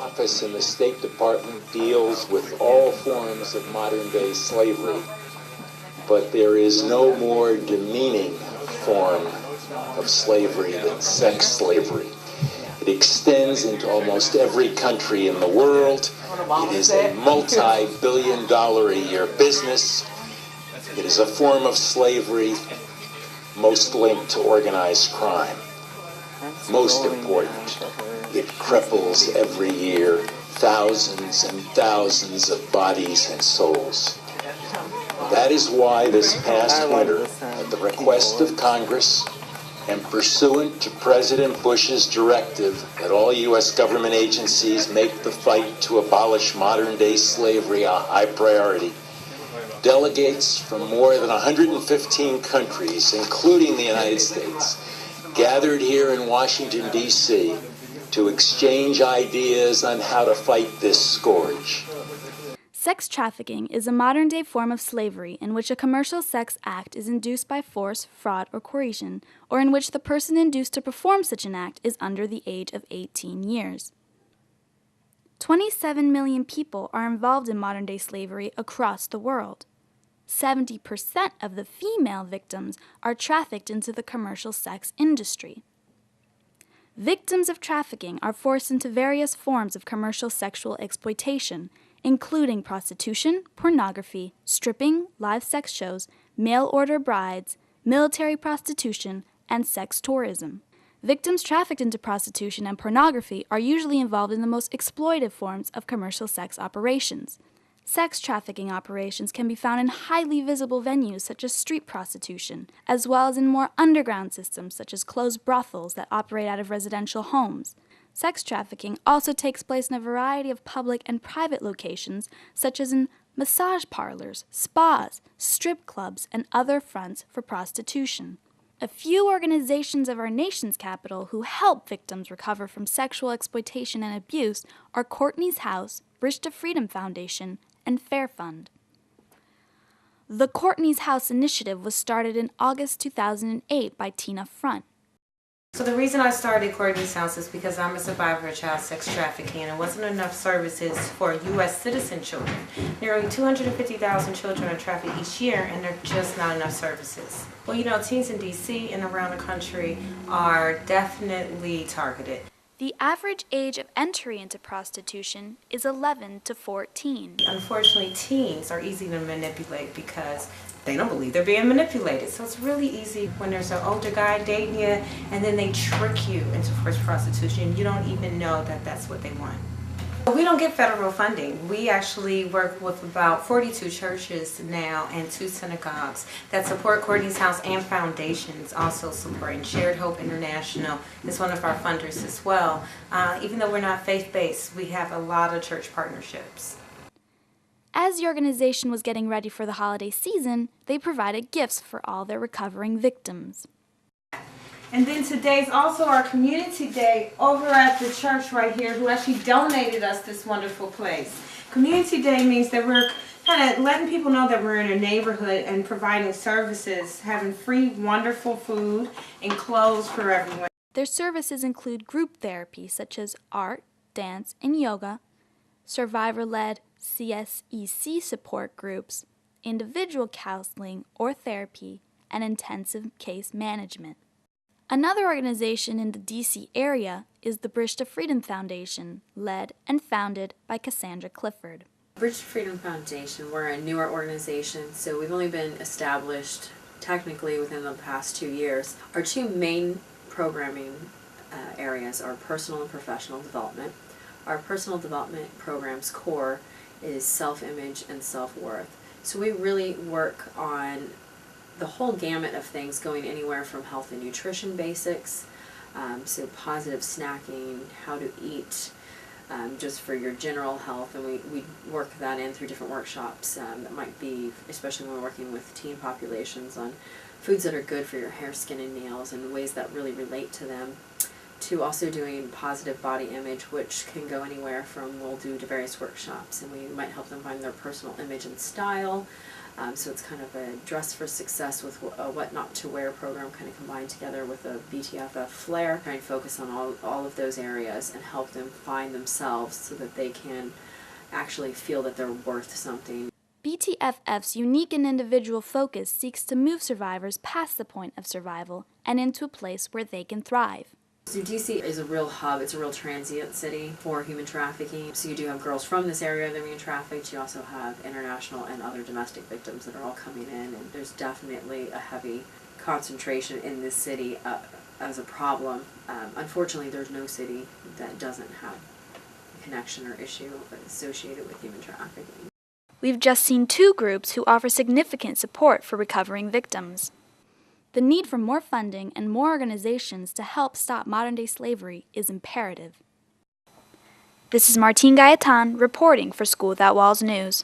office in the State Department deals with all forms of modern-day slavery, but there is no more demeaning form of slavery than sex slavery. It extends into almost every country in the world. It is a multi-billion-dollar-a-year business. It is a form of slavery most linked to organized crime. Most important, it cripples every year thousands and thousands of bodies and souls. That is why this past winter, at the request of Congress and pursuant to President Bush's directive that all U.S. government agencies make the fight to abolish modern-day slavery a high priority, delegates from more than 115 countries, including the United States, gathered here in Washington, D.C. to exchange ideas on how to fight this scourge. Sex trafficking is a modern-day form of slavery in which a commercial sex act is induced by force, fraud, or coercion, or in which the person induced to perform such an act is under the age of 18 years. 27 million people are involved in modern-day slavery across the world. 70% of the female victims are trafficked into the commercial sex industry. Victims of trafficking are forced into various forms of commercial sexual exploitation, including prostitution, pornography, stripping, live sex shows, mail-order brides, military prostitution, and sex tourism. Victims trafficked into prostitution and pornography are usually involved in the most exploitive forms of commercial sex operations. Sex trafficking operations can be found in highly visible venues such as street prostitution, as well as in more underground systems such as closed brothels that operate out of residential homes. Sex trafficking also takes place in a variety of public and private locations, such as in massage parlors, spas, strip clubs, and other fronts for prostitution. A few organizations of our nation's capital who help victims recover from sexual exploitation and abuse are Courtney's House, Bridge to Freedom Foundation, and Fair Fund. The Courtney's House initiative was started in August 2008 by Tina Front. So the reason I started Courtney's House is because I'm a survivor of child sex trafficking, and there wasn't enough services for U.S. citizen children. Nearly 250,000 children are trafficked each year, and there are just not enough services. Well, you know, teens in D.C. and around the country are definitely targeted. The average age of entry into prostitution is 11 to 14. Unfortunately, teens are easy to manipulate because they don't believe they're being manipulated. So it's really easy when there's an older guy dating you and then they trick you into forced prostitution. You don't even know that that's what they want. We don't get federal funding. We actually work with about 42 churches now and 2 synagogues that support Courtney's House, and foundations also supporting. Shared Hope International is one of our funders as well. Even though we're not faith-based, we have a lot of church partnerships. As the organization was getting ready for the holiday season, they provided gifts for all their recovering victims. And then today's also our community day over at the church right here, who actually donated us this wonderful place. Community day means that we're kind of letting people know that we're in a neighborhood and providing services, having free wonderful food and clothes for everyone. Their services include group therapy such as art, dance, and yoga, survivor-led CSEC support groups, individual counseling or therapy, and intensive case management. Another organization in the D.C. area is the Bridge to Freedom Foundation, led and founded by Cassandra Clifford. Bridge to Freedom Foundation, we're a newer organization, so we've only been established technically within the past 2 years. Our 2 main programming areas are personal and professional development. Our personal development program's core is self-image and self-worth. So we really work on the whole gamut of things, going anywhere from health and nutrition basics, so positive snacking, how to eat just for your general health, and we work that in through different workshops that might be, especially when we're working with teen populations, on foods that are good for your hair, skin, and nails, and ways that really relate to them, to also doing positive body image, which can go anywhere from we'll do to various workshops, and we might help them find their personal image and style, So it's kind of a Dress for Success with a What Not to Wear program kind of combined together with a BTFF flair, trying to focus on all of those areas and help them find themselves so that they can actually feel that they're worth something. BTFF's unique and individual focus seeks to move survivors past the point of survival and into a place where they can thrive. So DC is a real hub, it's a real transient city for human trafficking. So you do have girls from this area that are being trafficked, you also have international and other domestic victims that are all coming in, and there's definitely a heavy concentration in this city as a problem. Unfortunately, there's no city that doesn't have a connection or issue associated with human trafficking. We've just seen two groups who offer significant support for recovering victims. The need for more funding and more organizations to help stop modern-day slavery is imperative. This is Martine Gaetan reporting for School Without Walls News.